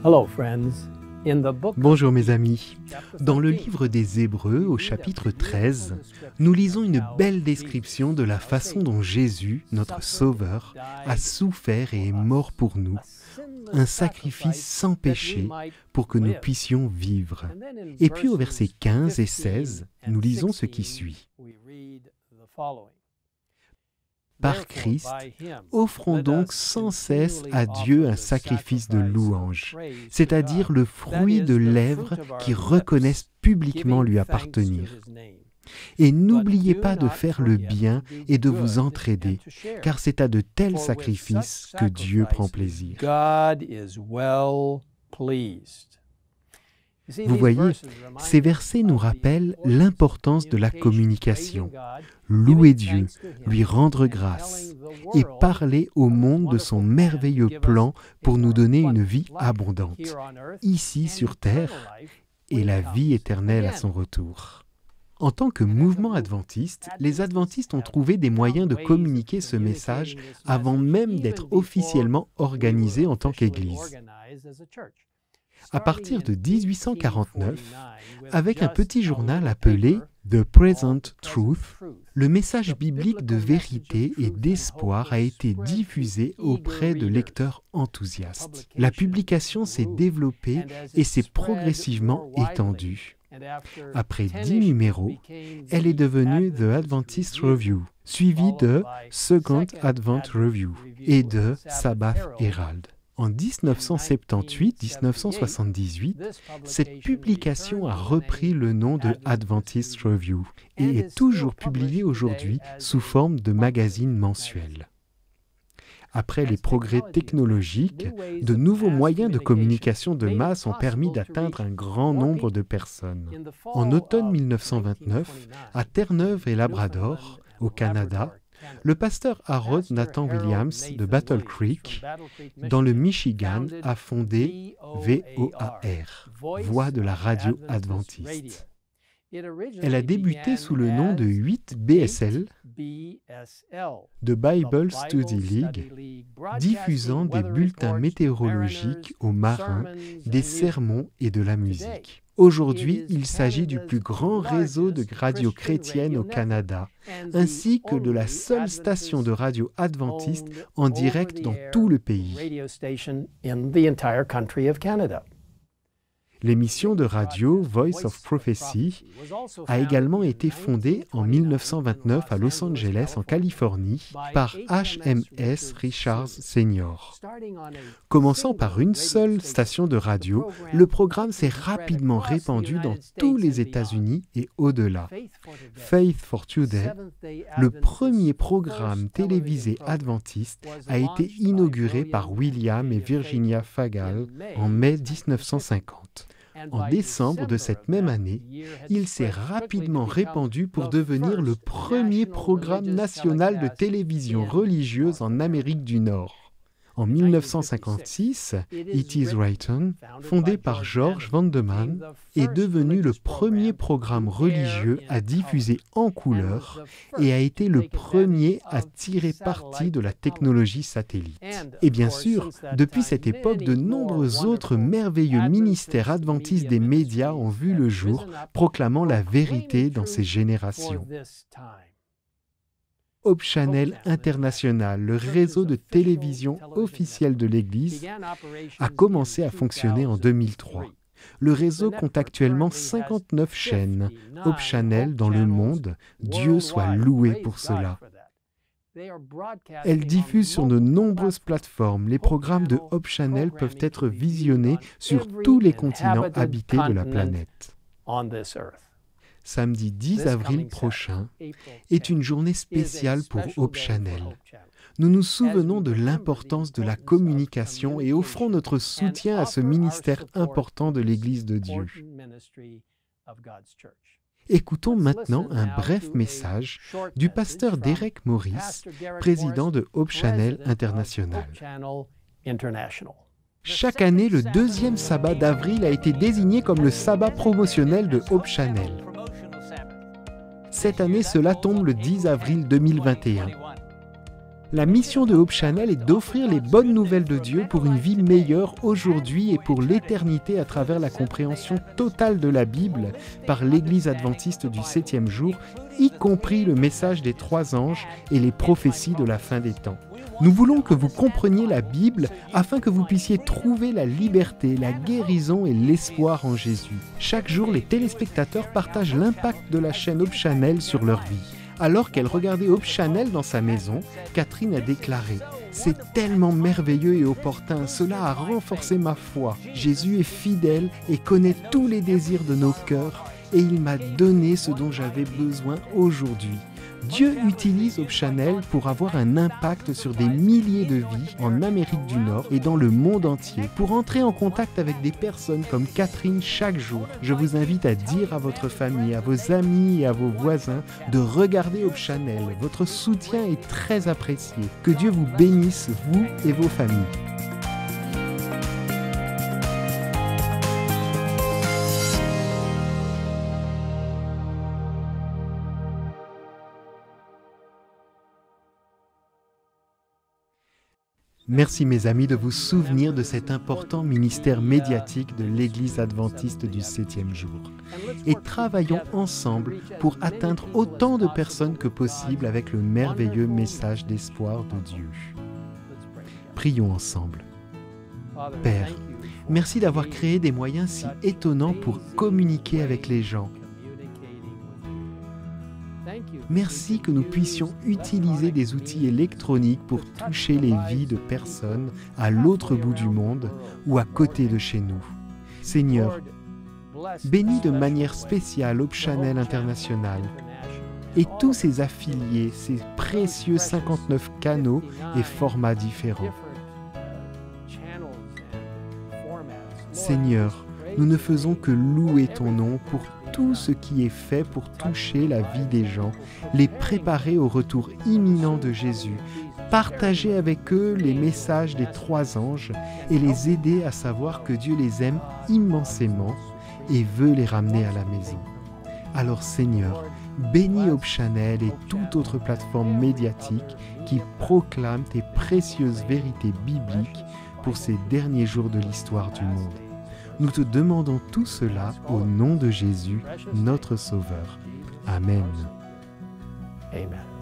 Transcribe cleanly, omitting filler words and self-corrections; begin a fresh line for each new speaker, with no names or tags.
Hello, friends. In the book
Bonjour mes amis. Dans le livre des Hébreux, au chapitre 13, nous lisons une belle description de la façon dont Jésus, notre Sauveur, a souffert et est mort pour nous, un sacrifice sans péché pour que nous puissions vivre. Et puis au verset 15 et 16, nous lisons ce qui suit. Par Christ, offrons donc sans cesse à Dieu un sacrifice de louange, c'est-à-dire le fruit de lèvres qui reconnaissent publiquement lui appartenir. Et n'oubliez pas de faire le bien et de vous entraider, car c'est à de tels sacrifices que Dieu prend plaisir. Vous voyez, ces versets nous rappellent l'importance de la communication. Louer Dieu, lui rendre grâce et parler au monde de son merveilleux plan pour nous donner une vie abondante, ici sur terre, et la vie éternelle à son retour. En tant que mouvement adventiste, les adventistes ont trouvé des moyens de communiquer ce message avant même d'être officiellement organisés en tant qu'Église. À partir de 1849, avec un petit journal appelé The Present Truth, le message biblique de vérité et d'espoir a été diffusé auprès de lecteurs enthousiastes. La publication s'est développée et s'est progressivement étendue. Après 10 numéros, elle est devenue The Adventist Review, suivie de Second Advent Review et de Sabbath Herald. En 1978-1978, cette publication a repris le nom de Adventist Review et est toujours publiée aujourd'hui sous forme de magazine mensuel. Après les progrès technologiques, de nouveaux moyens de communication de masse ont permis d'atteindre un grand nombre de personnes. En automne 1929, à Terre-Neuve et Labrador, au Canada, le pasteur Harold Nathan Williams de Battle Creek, dans le Michigan, a fondé VOAR, Voix de la radio adventiste. Elle a débuté sous le nom de 8BSL, de Bible Study League, diffusant des bulletins météorologiques aux marins, des sermons et de la musique. Aujourd'hui, il s'agit du plus grand réseau de radios chrétiennes au Canada, ainsi que de la seule station de radio adventiste en direct dans tout le pays. L'émission de radio Voice of Prophecy a également été fondée en 1929 à Los Angeles, en Californie, par HMS Richards Sr. Commençant par une seule station de radio, le programme s'est rapidement répandu dans tous les États-Unis et au-delà. Faith for Today, le premier programme télévisé adventiste, a été inauguré par William et Virginia Fagal en mai 1950. En décembre de cette même année, il s'est rapidement répandu pour devenir le premier programme national de télévision religieuse en Amérique du Nord. En 1956, It Is Written, fondé par George Vandeman, est devenu le premier programme religieux à diffuser en couleur et a été le premier à tirer parti de la technologie satellite. Et bien sûr, depuis cette époque, de nombreux autres merveilleux ministères adventistes des médias ont vu le jour, proclamant la vérité dans ces générations. Hope Channel International, le réseau de télévision officiel de l'Église, a commencé à fonctionner en 2003. Le réseau compte actuellement 59 chaînes, Hope Channel dans le monde, Dieu soit loué pour cela. Elle diffuse sur de nombreuses plateformes. Les programmes de Hope Channel peuvent être visionnés sur tous les continents habités de la planète. Samedi 10 avril prochain est une journée spéciale pour Hope Channel. Nous nous souvenons de l'importance de la communication et offrons notre soutien à ce ministère important de l'Église de Dieu. Écoutons maintenant un bref message du pasteur Derek Morris, président de Hope Channel International. Chaque année, le deuxième sabbat d'avril a été désigné comme le sabbat promotionnel de Hope Channel. Cette année, cela tombe le 10 avril 2021. La mission de Hope Channel est d'offrir les bonnes nouvelles de Dieu pour une vie meilleure aujourd'hui et pour l'éternité à travers la compréhension totale de la Bible par l'Église adventiste du 7e jour, y compris le message des 3 anges et les prophéties de la fin des temps. Nous voulons que vous compreniez la Bible afin que vous puissiez trouver la liberté, la guérison et l'espoir en Jésus. Chaque jour, les téléspectateurs partagent l'impact de la chaîne Hope Channel sur leur vie. Alors qu'elle regardait Hope Channel dans sa maison, Catherine a déclaré « C'est tellement merveilleux et opportun, cela a renforcé ma foi. Jésus est fidèle et connaît tous les désirs de nos cœurs et il m'a donné ce dont j'avais besoin aujourd'hui. » Dieu utilise Hope Channel pour avoir un impact sur des milliers de vies en Amérique du Nord et dans le monde entier. Pour entrer en contact avec des personnes comme Catherine chaque jour, je vous invite à dire à votre famille, à vos amis et à vos voisins de regarder Hope Channel. Votre soutien est très apprécié. Que Dieu vous bénisse, vous et vos familles. Merci mes amis de vous souvenir de cet important ministère médiatique de l'Église adventiste du 7e jour. Et travaillons ensemble pour atteindre autant de personnes que possible avec le merveilleux message d'espoir de Dieu. Prions ensemble. Père, merci d'avoir créé des moyens si étonnants pour communiquer avec les gens. Merci que nous puissions utiliser des outils électroniques pour toucher les vies de personnes à l'autre bout du monde ou à côté de chez nous. Seigneur, bénis de manière spéciale Hope Channel International et tous ses affiliés, ses précieux 59 canaux et formats différents. Seigneur, nous ne faisons que louer ton nom pour tout ce qui est fait pour toucher la vie des gens, les préparer au retour imminent de Jésus, partager avec eux les messages des 3 anges et les aider à savoir que Dieu les aime immensément et veut les ramener à la maison. Alors Seigneur, bénis Hope Channel et toute autre plateforme médiatique qui proclame tes précieuses vérités bibliques pour ces derniers jours de l'histoire du monde. Nous te demandons tout cela au nom de Jésus, notre Sauveur. Amen.
Amen.